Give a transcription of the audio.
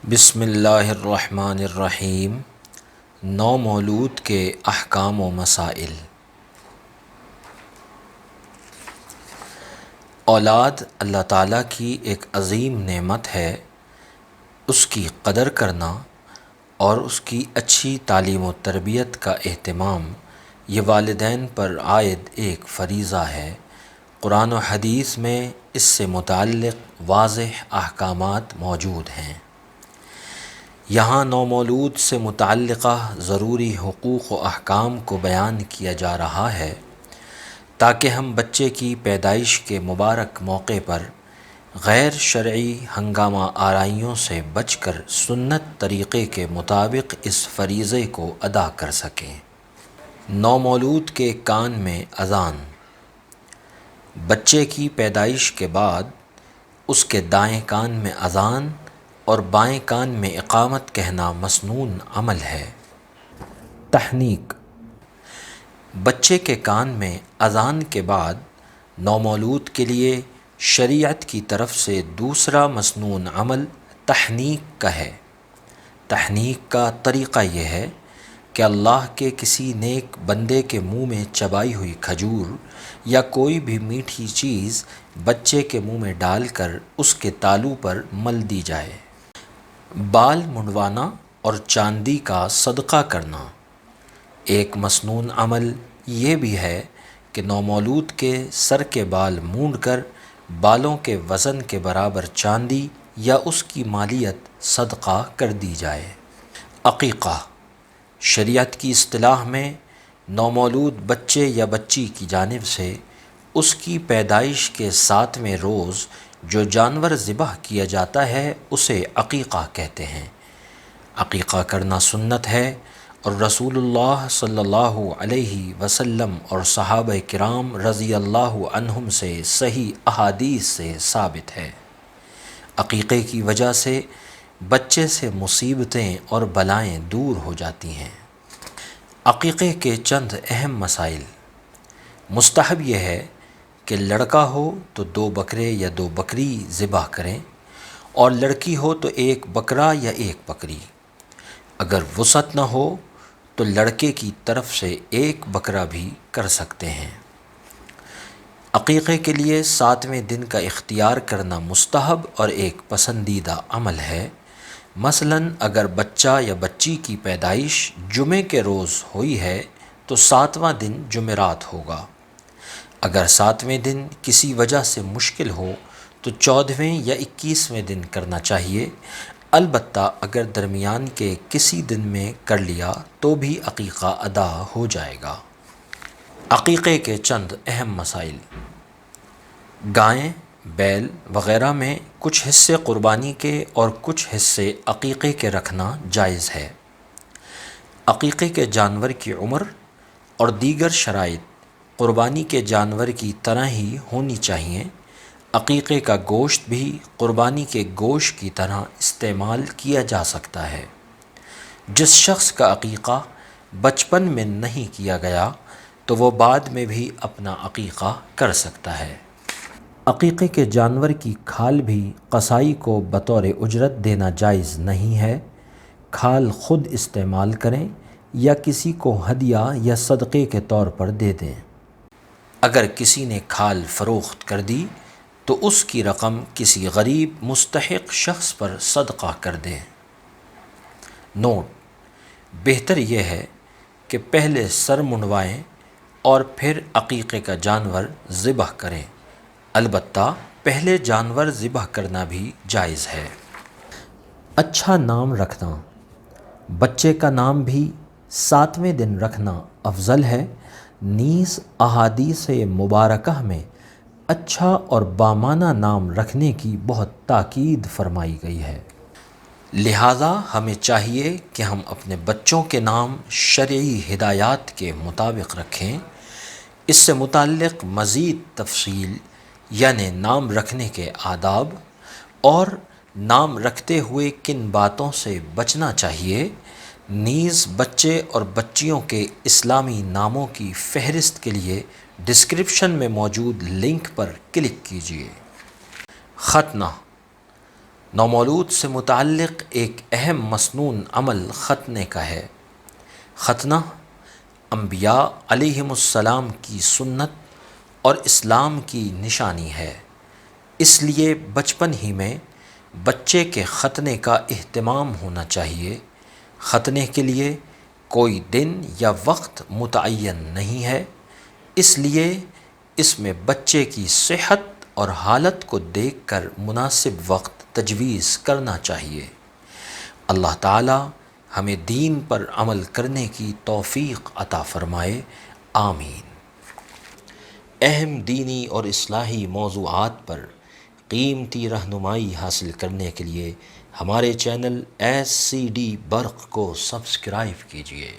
بسم اللہ الرحمن الرحیم۔ نو مولود کے احکام و مسائل۔ اولاد اللہ تعالیٰ کی ایک عظیم نعمت ہے۔ اس کی قدر کرنا اور اس کی اچھی تعلیم و تربیت کا اہتمام یہ والدین پر عائد ایک فریضہ ہے۔ قرآن و حدیث میں اس سے متعلق واضح احکامات موجود ہیں۔ یہاں نومولود سے متعلقہ ضروری حقوق و احکام کو بیان کیا جا رہا ہے تاکہ ہم بچے کی پیدائش کے مبارک موقع پر غیر شرعی ہنگامہ آرائیوں سے بچ کر سنت طریقے کے مطابق اس فریضے کو ادا کر سکیں۔ نومولود کے کان میں اذان۔ بچے کی پیدائش کے بعد اس کے دائیں کان میں اذان اور بائیں کان میں اقامت کہنا مسنون عمل ہے۔ تحنیک۔ بچے کے کان میں اذان کے بعد نومولود کے لیے شریعت کی طرف سے دوسرا مسنون عمل تحنیک کا ہے۔ تحنیک کا طریقہ یہ ہے کہ اللہ کے کسی نیک بندے کے منہ میں چبائی ہوئی کھجور یا کوئی بھی میٹھی چیز بچے کے منہ میں ڈال کر اس کے تالو پر مل دی جائے۔ بال منڈوانا اور چاندی کا صدقہ کرنا۔ ایک مسنون عمل یہ بھی ہے کہ نومولود کے سر کے بال مونڈ کر بالوں کے وزن کے برابر چاندی یا اس کی مالیت صدقہ کر دی جائے۔ عقیقہ۔ شریعت کی اصطلاح میں نومولود بچے یا بچی کی جانب سے اس کی پیدائش کے 7ویں روز جو جانور ذبح کیا جاتا ہے اسے عقیقہ کہتے ہیں۔ عقیقہ کرنا سنت ہے اور رسول اللہ صلی اللہ علیہ وسلم اور صحابہ کرام رضی اللہ عنہم سے صحیح احادیث سے ثابت ہے۔ عقیقے کی وجہ سے بچے سے مصیبتیں اور بلائیں دور ہو جاتی ہیں۔ عقیقے کے چند اہم مسائل۔ مستحب یہ ہے کہ لڑکا ہو تو 2 بکرے یا 2 بکری ذبح کریں اور لڑکی ہو تو 1 بکرا یا 1 بکری۔ اگر وسعت نہ ہو تو لڑکے کی طرف سے 1 بکرا بھی کر سکتے ہیں۔ عقیقے کے لیے 7ویں دن کا اختیار کرنا مستحب اور ایک پسندیدہ عمل ہے۔ مثلاً اگر بچہ یا بچی کی پیدائش جمعے کے روز ہوئی ہے تو 7واں دن جمعرات ہوگا۔ اگر 7ویں دن کسی وجہ سے مشکل ہو تو 14ویں یا 21ویں دن کرنا چاہیے، البتہ اگر درمیان کے کسی دن میں کر لیا تو بھی عقیقہ ادا ہو جائے گا۔ عقیقے کے چند اہم مسائل۔ گائیں، بیل وغیرہ میں کچھ حصے قربانی کے اور کچھ حصے عقیقے کے رکھنا جائز ہے۔ عقیقے کے جانور کی عمر اور دیگر شرائط قربانی کے جانور کی طرح ہی ہونی چاہیے۔ عقیقے کا گوشت بھی قربانی کے گوشت کی طرح استعمال کیا جا سکتا ہے۔ جس شخص کا عقیقہ بچپن میں نہیں کیا گیا تو وہ بعد میں بھی اپنا عقیقہ کر سکتا ہے۔ عقیقے کے جانور کی کھال بھی قصائی کو بطور اجرت دینا جائز نہیں ہے۔ کھال خود استعمال کریں یا کسی کو ہدیہ یا صدقے کے طور پر دے دیں۔ اگر کسی نے کھال فروخت کر دی تو اس کی رقم کسی غریب مستحق شخص پر صدقہ کر دیں۔ نوٹ: بہتر یہ ہے کہ پہلے سر منڈوائیں اور پھر عقیقے کا جانور ذبح کریں، البتہ پہلے جانور ذبح کرنا بھی جائز ہے۔ اچھا نام رکھنا۔ بچے کا نام بھی 7ویں دن رکھنا افضل ہے۔ نیز احادیث مبارکہ میں اچھا اور بامعنی نام رکھنے کی بہت تاکید فرمائی گئی ہے۔ لہٰذا ہمیں چاہیے کہ ہم اپنے بچوں کے نام شرعی ہدایات کے مطابق رکھیں۔ اس سے متعلق مزید تفصیل یعنی نام رکھنے کے آداب اور نام رکھتے ہوئے کن باتوں سے بچنا چاہیے، نیز بچے اور بچیوں کے اسلامی ناموں کی فہرست کے لیے ڈسکرپشن میں موجود لنک پر کلک کیجیے۔ ختنہ۔ نومولود سے متعلق ایک اہم مسنون عمل ختنے کا ہے۔ ختنہ انبیاء علیہم السلام کی سنت اور اسلام کی نشانی ہے، اس لیے بچپن ہی میں بچے کے ختنے کا اہتمام ہونا چاہیے۔ ختنے کے لیے کوئی دن یا وقت متعین نہیں ہے، اس لیے اس میں بچے کی صحت اور حالت کو دیکھ کر مناسب وقت تجویز کرنا چاہیے۔ اللہ تعالی ہمیں دین پر عمل کرنے کی توفیق عطا فرمائے، آمین۔ اہم دینی اور اصلاحی موضوعات پر قیمتی رہنمائی حاصل کرنے کے لیے ہمارے چینل SCD برق کو سبسکرائب کیجیے۔